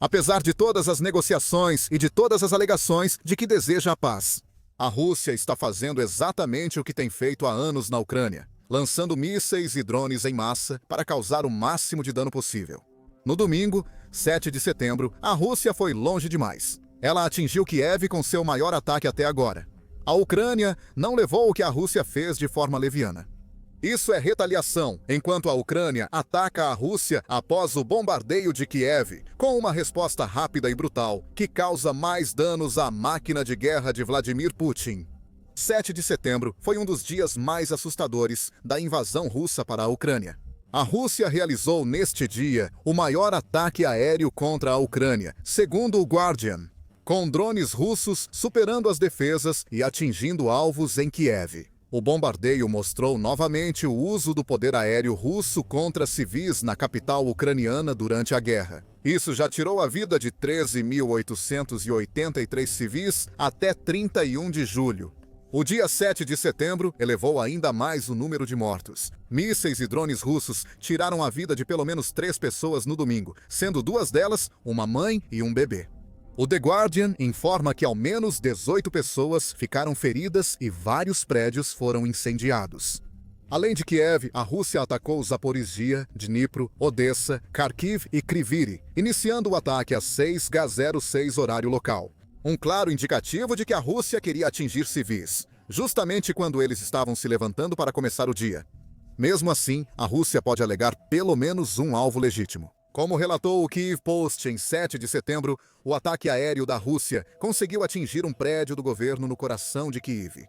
Apesar de todas as negociações e de todas as alegações de que deseja a paz, a Rússia está fazendo exatamente o que tem feito há anos na Ucrânia, lançando mísseis e drones em massa para causar o máximo de dano possível. No domingo, 7 de setembro, a Rússia foi longe demais. Ela atingiu Kiev com seu maior ataque até agora. A Ucrânia não levou o que a Rússia fez de forma leviana. Isso é retaliação, enquanto a Ucrânia ataca a Rússia após o bombardeio de Kiev, com uma resposta rápida e brutal, que causa mais danos à máquina de guerra de Vladimir Putin. 7 de setembro foi um dos dias mais assustadores da invasão russa para a Ucrânia. A Rússia realizou neste dia o maior ataque aéreo contra a Ucrânia, segundo o Guardian, com drones russos superando as defesas e atingindo alvos em Kiev. O bombardeio mostrou novamente o uso do poder aéreo russo contra civis na capital ucraniana durante a guerra. Isso já tirou a vida de 13.883 civis até 31 de julho. O dia 7 de setembro elevou ainda mais o número de mortos. Mísseis e drones russos tiraram a vida de pelo menos 3 pessoas no domingo, sendo 2 delas uma mãe e um bebê. O The Guardian informa que ao menos 18 pessoas ficaram feridas e vários prédios foram incendiados. Além de Kiev, a Rússia atacou Zaporizhia, Dnipro, Odessa, Kharkiv e Kryvyi, iniciando o ataque às 6h06 horário local. Um claro indicativo de que a Rússia queria atingir civis, justamente quando eles estavam se levantando para começar o dia. Mesmo assim, a Rússia pode alegar pelo menos um alvo legítimo. Como relatou o Kyiv Post em 7 de setembro, o ataque aéreo da Rússia conseguiu atingir um prédio do governo no coração de Kyiv.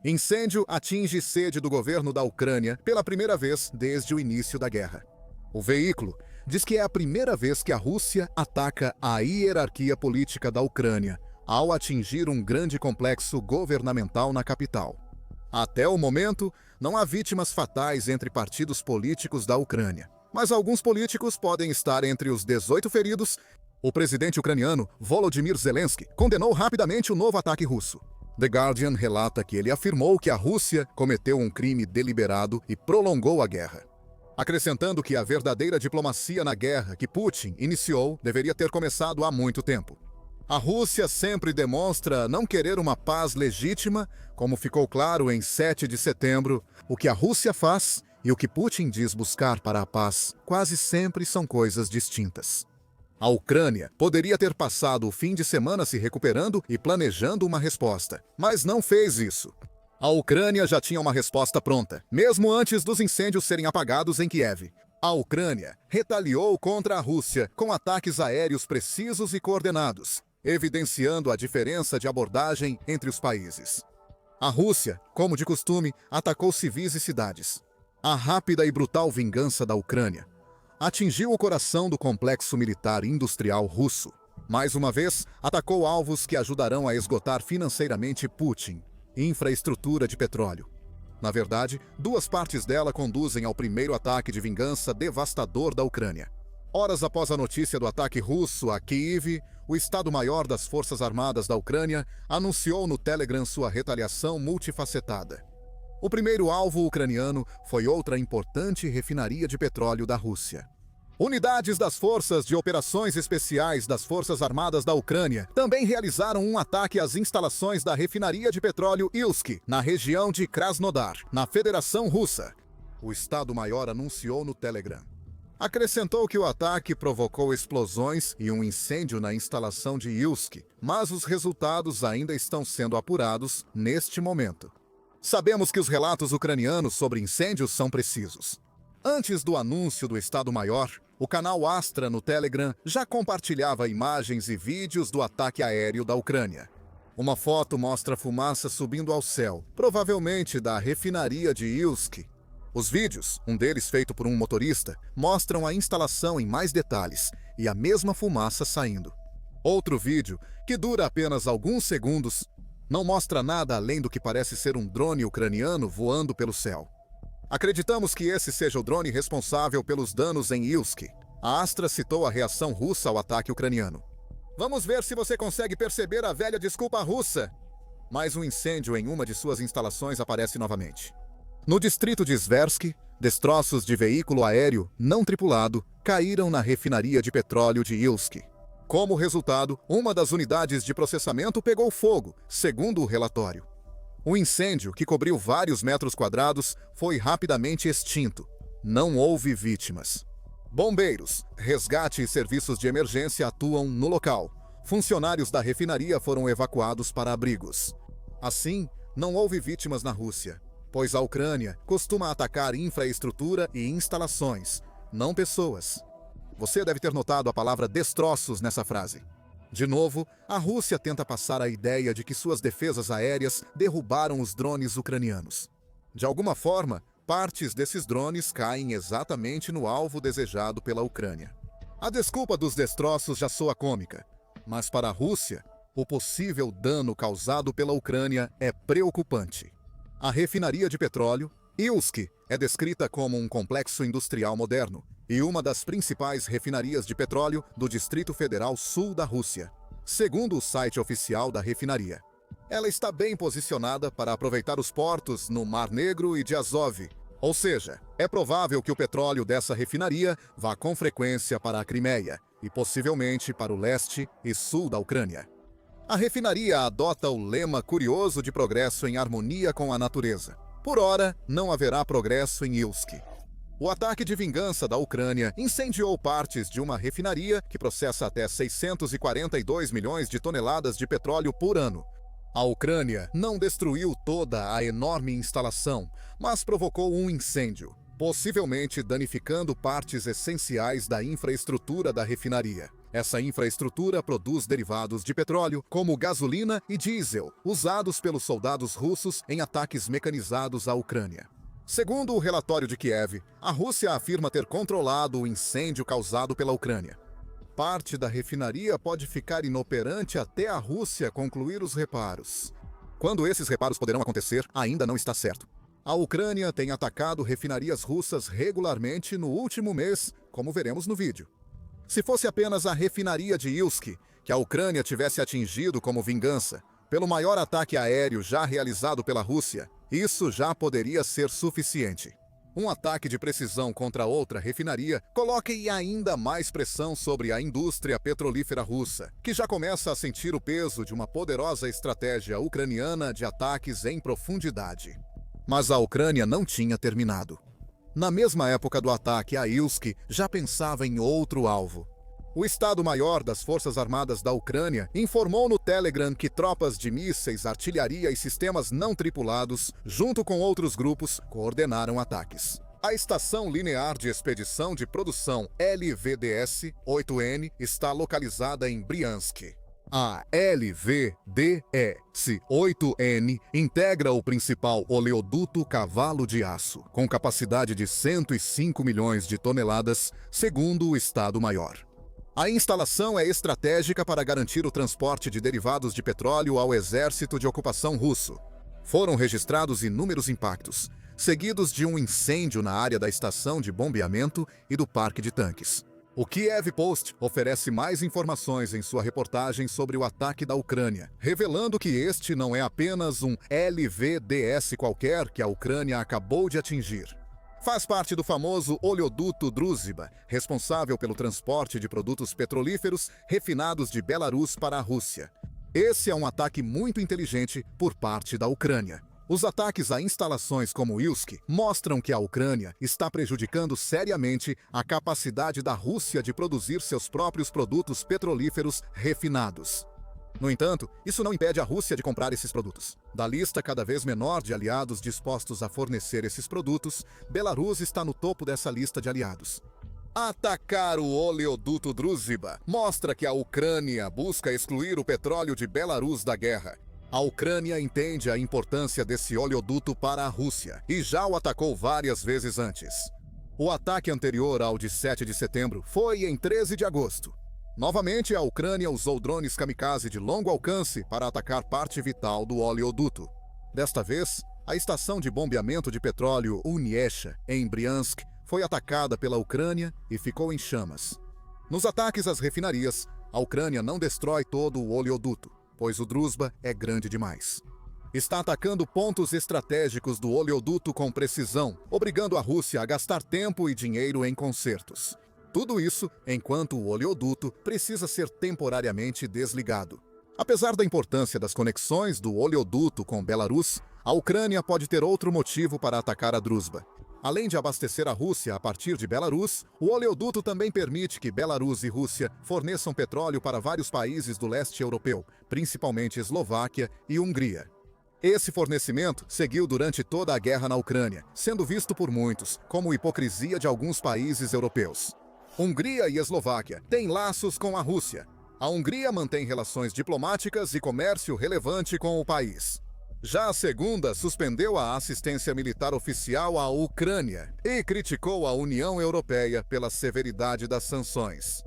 Incêndio atinge sede do governo da Ucrânia pela primeira vez desde o início da guerra. O veículo diz que é a primeira vez que a Rússia ataca a hierarquia política da Ucrânia, ao atingir um grande complexo governamental na capital. Até o momento, não há vítimas fatais entre partidos políticos da Ucrânia. Mas alguns políticos podem estar entre os 18 feridos. O presidente ucraniano, Volodymyr Zelensky, condenou rapidamente o novo ataque russo. The Guardian relata que ele afirmou que a Rússia cometeu um crime deliberado e prolongou a guerra, acrescentando que a verdadeira diplomacia na guerra que Putin iniciou deveria ter começado há muito tempo. A Rússia sempre demonstra não querer uma paz legítima, como ficou claro em 7 de setembro. O que a Rússia faz e o que Putin diz buscar para a paz quase sempre são coisas distintas. A Ucrânia poderia ter passado o fim de semana se recuperando e planejando uma resposta, mas não fez isso. A Ucrânia já tinha uma resposta pronta, mesmo antes dos incêndios serem apagados em Kiev. A Ucrânia retaliou contra a Rússia com ataques aéreos precisos e coordenados, evidenciando a diferença de abordagem entre os países. A Rússia, como de costume, atacou civis e cidades. A rápida e brutal vingança da Ucrânia atingiu o coração do complexo militar industrial russo. Mais uma vez, atacou alvos que ajudarão a esgotar financeiramente Putin, infraestrutura de petróleo. Na verdade, 2 partes dela conduzem ao primeiro ataque de vingança devastador da Ucrânia. Horas após a notícia do ataque russo a Kyiv, o Estado-Maior das Forças Armadas da Ucrânia anunciou no Telegram sua retaliação multifacetada. O primeiro alvo ucraniano foi outra importante refinaria de petróleo da Rússia. Unidades das Forças de Operações Especiais das Forças Armadas da Ucrânia também realizaram um ataque às instalações da refinaria de petróleo Ilsk, na região de Krasnodar, na Federação Russa. O Estado-Maior anunciou no Telegram. Acrescentou que o ataque provocou explosões e um incêndio na instalação de Ilsk, mas os resultados ainda estão sendo apurados neste momento. Sabemos que os relatos ucranianos sobre incêndios são precisos. Antes do anúncio do Estado-Maior, o canal Astra no Telegram já compartilhava imagens e vídeos do ataque aéreo da Ucrânia. Uma foto mostra fumaça subindo ao céu, provavelmente da refinaria de Ilsk. Os vídeos, um deles feito por um motorista, mostram a instalação em mais detalhes e a mesma fumaça saindo. Outro vídeo, que dura apenas alguns segundos, não mostra nada além do que parece ser um drone ucraniano voando pelo céu. Acreditamos que esse seja o drone responsável pelos danos em Ilsk. A Astra citou a reação russa ao ataque ucraniano. Vamos ver se você consegue perceber a velha desculpa russa. Mas um incêndio em uma de suas instalações aparece novamente. No distrito de Sversky, destroços de veículo aéreo não tripulado caíram na refinaria de petróleo de Ilsk. Como resultado, uma das unidades de processamento pegou fogo, segundo o relatório. O incêndio, que cobriu vários metros quadrados, foi rapidamente extinto. Não houve vítimas. Bombeiros, resgate e serviços de emergência atuam no local. Funcionários da refinaria foram evacuados para abrigos. Assim, não houve vítimas na Rússia, pois a Ucrânia costuma atacar infraestrutura e instalações, não pessoas. Você deve ter notado a palavra destroços nessa frase. De novo, a Rússia tenta passar a ideia de que suas defesas aéreas derrubaram os drones ucranianos. De alguma forma, partes desses drones caem exatamente no alvo desejado pela Ucrânia. A desculpa dos destroços já soa cômica, mas para a Rússia, o possível dano causado pela Ucrânia é preocupante. A refinaria de petróleo, Ilsk, é descrita como um complexo industrial moderno e uma das principais refinarias de petróleo do Distrito Federal Sul da Rússia, segundo o site oficial da refinaria. Ela está bem posicionada para aproveitar os portos no Mar Negro e de Azov, ou seja, é provável que o petróleo dessa refinaria vá com frequência para a Crimeia e possivelmente para o leste e sul da Ucrânia. A refinaria adota o lema curioso de progresso em harmonia com a natureza. Por ora, não haverá progresso em Ilsk. O ataque de vingança da Ucrânia incendiou partes de uma refinaria que processa até 642 milhões de toneladas de petróleo por ano. A Ucrânia não destruiu toda a enorme instalação, mas provocou um incêndio, possivelmente danificando partes essenciais da infraestrutura da refinaria. Essa infraestrutura produz derivados de petróleo, como gasolina e diesel, usados pelos soldados russos em ataques mecanizados à Ucrânia. Segundo o relatório de Kiev, a Rússia afirma ter controlado o incêndio causado pela Ucrânia. Parte da refinaria pode ficar inoperante até a Rússia concluir os reparos. Quando esses reparos poderão acontecer, ainda não está certo. A Ucrânia tem atacado refinarias russas regularmente no último mês, como veremos no vídeo. Se fosse apenas a refinaria de Ilsk que a Ucrânia tivesse atingido como vingança pelo maior ataque aéreo já realizado pela Rússia, isso já poderia ser suficiente. Um ataque de precisão contra outra refinaria coloca ainda mais pressão sobre a indústria petrolífera russa, que já começa a sentir o peso de uma poderosa estratégia ucraniana de ataques em profundidade. Mas a Ucrânia não tinha terminado. Na mesma época do ataque a Ilsk, já pensava em outro alvo. O Estado-Maior das Forças Armadas da Ucrânia informou no Telegram que tropas de mísseis, artilharia e sistemas não tripulados, junto com outros grupos, coordenaram ataques. A Estação Linear de Expedição de Produção LVDS-8N está localizada em Briansk. A LVDS-8N integra o principal oleoduto Cavalo de Aço, com capacidade de 105 milhões de toneladas, segundo o Estado-Maior. A instalação é estratégica para garantir o transporte de derivados de petróleo ao exército de ocupação russo. Foram registrados inúmeros impactos, seguidos de um incêndio na área da estação de bombeamento e do parque de tanques. O Kiev Post oferece mais informações em sua reportagem sobre o ataque da Ucrânia, revelando que este não é apenas um LVDS qualquer que a Ucrânia acabou de atingir. Faz parte do famoso oleoduto Druzhba, responsável pelo transporte de produtos petrolíferos refinados de Belarus para a Rússia. Esse é um ataque muito inteligente por parte da Ucrânia. Os ataques a instalações como Ilsk mostram que a Ucrânia está prejudicando seriamente a capacidade da Rússia de produzir seus próprios produtos petrolíferos refinados. No entanto, isso não impede a Rússia de comprar esses produtos. Da lista cada vez menor de aliados dispostos a fornecer esses produtos, Belarus está no topo dessa lista de aliados. Atacar o oleoduto Druzhba mostra que a Ucrânia busca excluir o petróleo de Belarus da guerra. A Ucrânia entende a importância desse oleoduto para a Rússia e já o atacou várias vezes antes. O ataque anterior ao de 7 de setembro foi em 13 de agosto. Novamente, a Ucrânia usou drones kamikaze de longo alcance para atacar parte vital do oleoduto. Desta vez, a estação de bombeamento de petróleo Uniesha, em Briansk, foi atacada pela Ucrânia e ficou em chamas. Nos ataques às refinarias, a Ucrânia não destrói todo o oleoduto, pois o Druzhba é grande demais. Está atacando pontos estratégicos do oleoduto com precisão, obrigando a Rússia a gastar tempo e dinheiro em consertos. Tudo isso enquanto o oleoduto precisa ser temporariamente desligado. Apesar da importância das conexões do oleoduto com Belarus, a Ucrânia pode ter outro motivo para atacar a Druzhba. Além de abastecer a Rússia a partir de Belarus, o oleoduto também permite que Belarus e Rússia forneçam petróleo para vários países do leste europeu, principalmente Eslováquia e Hungria. Esse fornecimento seguiu durante toda a guerra na Ucrânia, sendo visto por muitos como hipocrisia de alguns países europeus. Hungria e Eslováquia têm laços com a Rússia. A Hungria mantém relações diplomáticas e comércio relevante com o país. Já a segunda suspendeu a assistência militar oficial à Ucrânia e criticou a União Europeia pela severidade das sanções.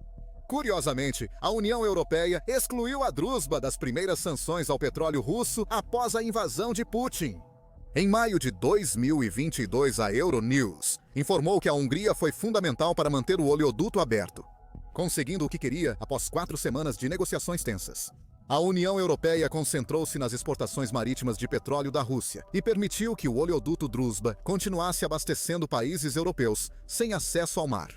Curiosamente, a União Europeia excluiu a Druzhba das primeiras sanções ao petróleo russo após a invasão de Putin. Em maio de 2022, a Euronews informou que a Hungria foi fundamental para manter o oleoduto aberto, conseguindo o que queria após 4 semanas de negociações tensas. A União Europeia concentrou-se nas exportações marítimas de petróleo da Rússia e permitiu que o oleoduto Druzhba continuasse abastecendo países europeus sem acesso ao mar.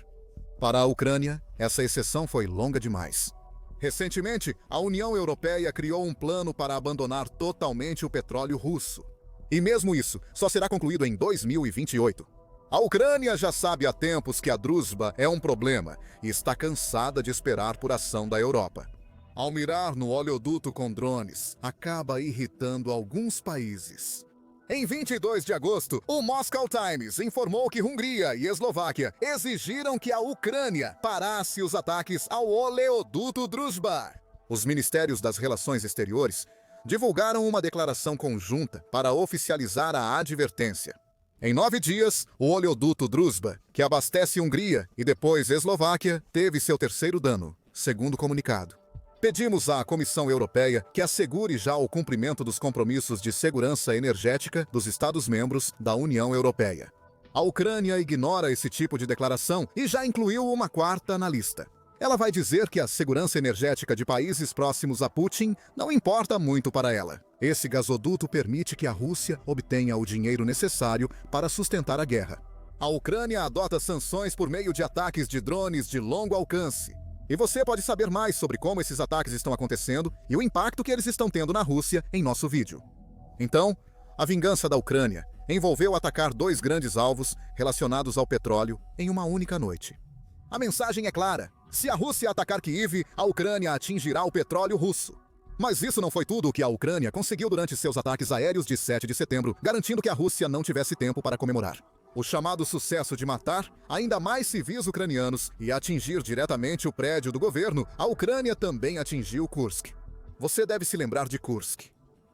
Para a Ucrânia, essa exceção foi longa demais. Recentemente, a União Europeia criou um plano para abandonar totalmente o petróleo russo. E mesmo isso só será concluído em 2028. A Ucrânia já sabe há tempos que a Druzhba é um problema e está cansada de esperar por ação da Europa. Ao mirar no oleoduto com drones, acaba irritando alguns países. Em 22 de agosto, o Moscow Times informou que Hungria e Eslováquia exigiram que a Ucrânia parasse os ataques ao oleoduto Druzhba. Os ministérios das Relações Exteriores divulgaram uma declaração conjunta para oficializar a advertência. Em 9 dias, o oleoduto Druzhba, que abastece Hungria e depois Eslováquia, teve seu terceiro dano, segundo o comunicado. Pedimos à Comissão Europeia que assegure já o cumprimento dos compromissos de segurança energética dos Estados-membros da União Europeia. A Ucrânia ignora esse tipo de declaração e já incluiu uma quarta na lista. Ela vai dizer que a segurança energética de países próximos a Putin não importa muito para ela. Esse gasoduto permite que a Rússia obtenha o dinheiro necessário para sustentar a guerra. A Ucrânia adota sanções por meio de ataques de drones de longo alcance. E você pode saber mais sobre como esses ataques estão acontecendo e o impacto que eles estão tendo na Rússia em nosso vídeo. Então, a vingança da Ucrânia envolveu atacar 2 grandes alvos relacionados ao petróleo em uma única noite. A mensagem é clara: se a Rússia atacar Kiev, a Ucrânia atingirá o petróleo russo. Mas isso não foi tudo o que a Ucrânia conseguiu durante seus ataques aéreos de 7 de setembro, garantindo que a Rússia não tivesse tempo para comemorar. O chamado sucesso de matar ainda mais civis ucranianos e atingir diretamente o prédio do governo, a Ucrânia também atingiu Kursk. Você deve se lembrar de Kursk.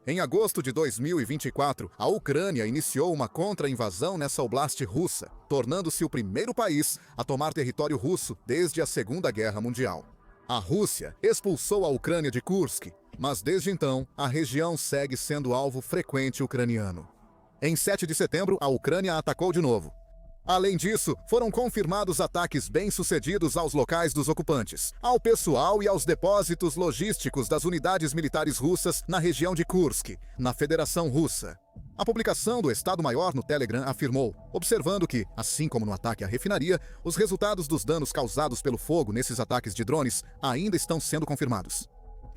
Em agosto de 2024, a Ucrânia iniciou uma contra-invasão nessa oblast russa, tornando-se o primeiro país a tomar território russo desde a Segunda Guerra Mundial. A Rússia expulsou a Ucrânia de Kursk, mas desde então a região segue sendo alvo frequente ucraniano. Em 7 de setembro, a Ucrânia atacou de novo. Além disso, foram confirmados ataques bem-sucedidos aos locais dos ocupantes, ao pessoal e aos depósitos logísticos das unidades militares russas na região de Kursk, na Federação Russa. A publicação do Estado-Maior no Telegram afirmou, observando que, assim como no ataque à refinaria, os resultados dos danos causados pelo fogo nesses ataques de drones ainda estão sendo confirmados.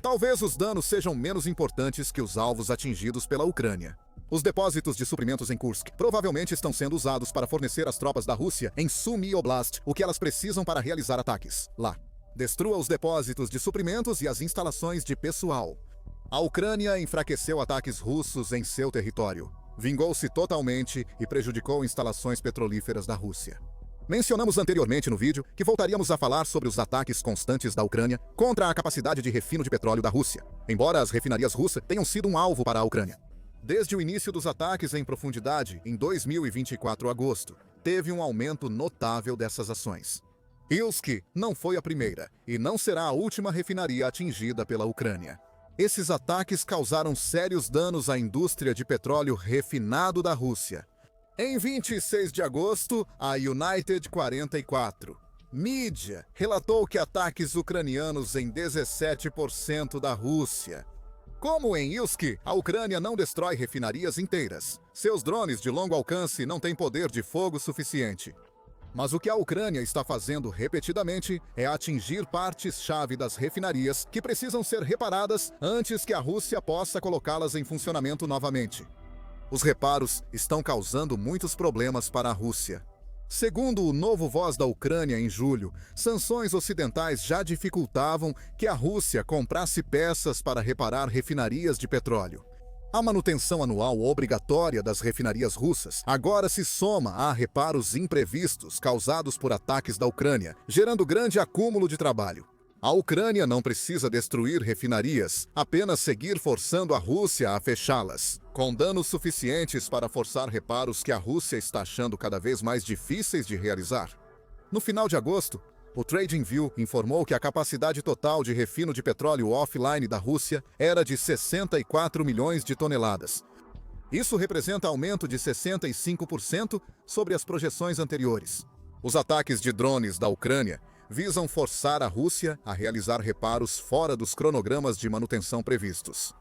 Talvez os danos sejam menos importantes que os alvos atingidos pela Ucrânia. Os depósitos de suprimentos em Kursk provavelmente estão sendo usados para fornecer às tropas da Rússia em Sumy Oblast o que elas precisam para realizar ataques lá. Destrua os depósitos de suprimentos e as instalações de pessoal. A Ucrânia enfraqueceu ataques russos em seu território, vingou-se totalmente e prejudicou instalações petrolíferas da Rússia. Mencionamos anteriormente no vídeo que voltaríamos a falar sobre os ataques constantes da Ucrânia contra a capacidade de refino de petróleo da Rússia, embora as refinarias russas tenham sido um alvo para a Ucrânia. Desde o início dos ataques em profundidade, em 2024 agosto, teve um aumento notável dessas ações. Ilsk não foi a primeira e não será a última refinaria atingida pela Ucrânia. Esses ataques causaram sérios danos à indústria de petróleo refinado da Rússia. Em 26 de agosto, a United 44, mídia, relatou que ataques ucranianos em 17% da Rússia. Como em Ilsk, a Ucrânia não destrói refinarias inteiras. Seus drones de longo alcance não têm poder de fogo suficiente. Mas o que a Ucrânia está fazendo repetidamente é atingir partes-chave das refinarias que precisam ser reparadas antes que a Rússia possa colocá-las em funcionamento novamente. Os reparos estão causando muitos problemas para a Rússia. Segundo o Novo Voz da Ucrânia em julho, sanções ocidentais já dificultavam que a Rússia comprasse peças para reparar refinarias de petróleo. A manutenção anual obrigatória das refinarias russas agora se soma a reparos imprevistos causados por ataques da Ucrânia, gerando grande acúmulo de trabalho. A Ucrânia não precisa destruir refinarias, apenas seguir forçando a Rússia a fechá-las, com danos suficientes para forçar reparos que a Rússia está achando cada vez mais difíceis de realizar. No final de agosto, o TradingView informou que a capacidade total de refino de petróleo offline da Rússia era de 64 milhões de toneladas. Isso representa aumento de 65% sobre as projeções anteriores. Os ataques de drones da Ucrânia visam forçar a Rússia a realizar reparos fora dos cronogramas de manutenção previstos.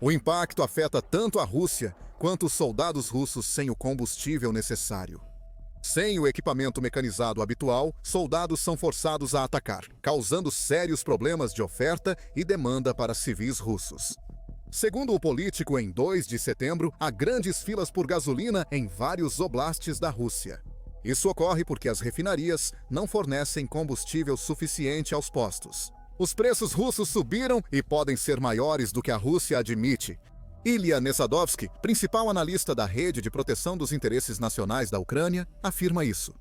O impacto afeta tanto a Rússia quanto os soldados russos sem o combustível necessário. Sem o equipamento mecanizado habitual, soldados são forçados a atacar, causando sérios problemas de oferta e demanda para civis russos. Segundo o Político, em 2 de setembro, há grandes filas por gasolina em vários oblastes da Rússia. Isso ocorre porque as refinarias não fornecem combustível suficiente aos postos. Os preços russos subiram e podem ser maiores do que a Rússia admite. Ilya Nesadovsky, principal analista da Rede de Proteção dos Interesses Nacionais da Ucrânia, afirma isso.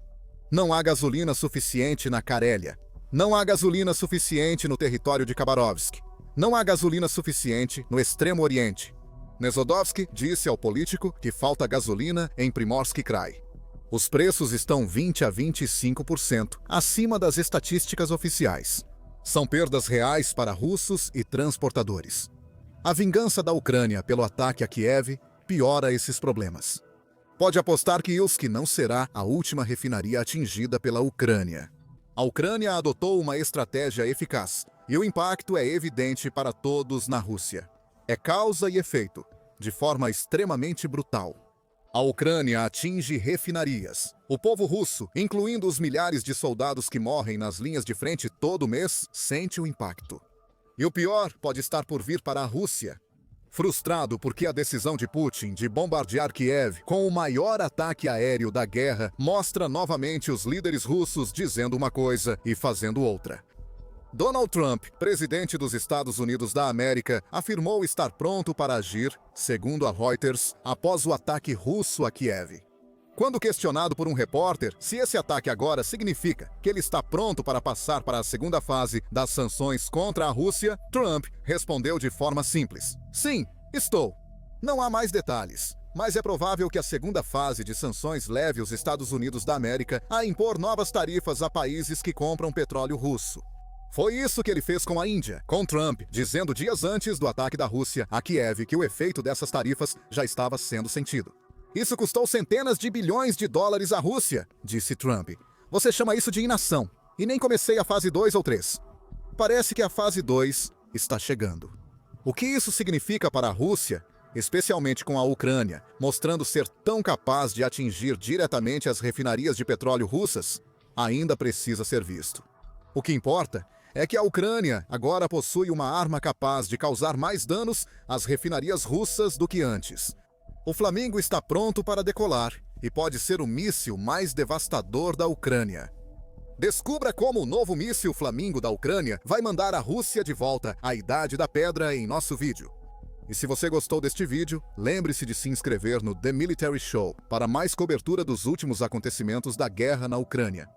Não há gasolina suficiente na Carélia. Não há gasolina suficiente no território de Khabarovsk. Não há gasolina suficiente no Extremo Oriente. Nesadovsky disse ao Político que falta gasolina em Primorsky Krai. Os preços estão 20 a 25% acima das estatísticas oficiais. São perdas reais para russos e transportadores. A vingança da Ucrânia pelo ataque a Kiev piora esses problemas. Pode apostar que Ilsk não será a última refinaria atingida pela Ucrânia. A Ucrânia adotou uma estratégia eficaz e o impacto é evidente para todos na Rússia. É causa e efeito, de forma extremamente brutal. A Ucrânia atinge refinarias. O povo russo, incluindo os milhares de soldados que morrem nas linhas de frente todo mês, sente o impacto. E o pior pode estar por vir para a Rússia. Frustrado porque a decisão de Putin de bombardear Kiev com o maior ataque aéreo da guerra mostra novamente os líderes russos dizendo uma coisa e fazendo outra. Donald Trump, presidente dos Estados Unidos da América, afirmou estar pronto para agir, segundo a Reuters, após o ataque russo a Kiev. Quando questionado por um repórter se esse ataque agora significa que ele está pronto para passar para a segunda fase das sanções contra a Rússia, Trump respondeu de forma simples: "Sim, estou. Não há mais detalhes, mas é provável que a segunda fase de sanções leve os Estados Unidos da América a impor novas tarifas a países que compram petróleo russo." Foi isso que ele fez com a Índia, com Trump, dizendo dias antes do ataque da Rússia a Kiev que o efeito dessas tarifas já estava sendo sentido. "Isso custou centenas de bilhões de dólares à Rússia", disse Trump. "Você chama isso de inação. E nem comecei a fase 2 ou 3. Parece que a fase 2 está chegando." O que isso significa para a Rússia, especialmente com a Ucrânia, mostrando ser tão capaz de atingir diretamente as refinarias de petróleo russas, ainda precisa ser visto. O que importa é que a Ucrânia agora possui uma arma capaz de causar mais danos às refinarias russas do que antes. O Flamingo está pronto para decolar e pode ser o míssil mais devastador da Ucrânia. Descubra como o novo míssil Flamingo da Ucrânia vai mandar a Rússia de volta à Idade da Pedra em nosso vídeo. E se você gostou deste vídeo, lembre-se de se inscrever no The Military Show para mais cobertura dos últimos acontecimentos da guerra na Ucrânia.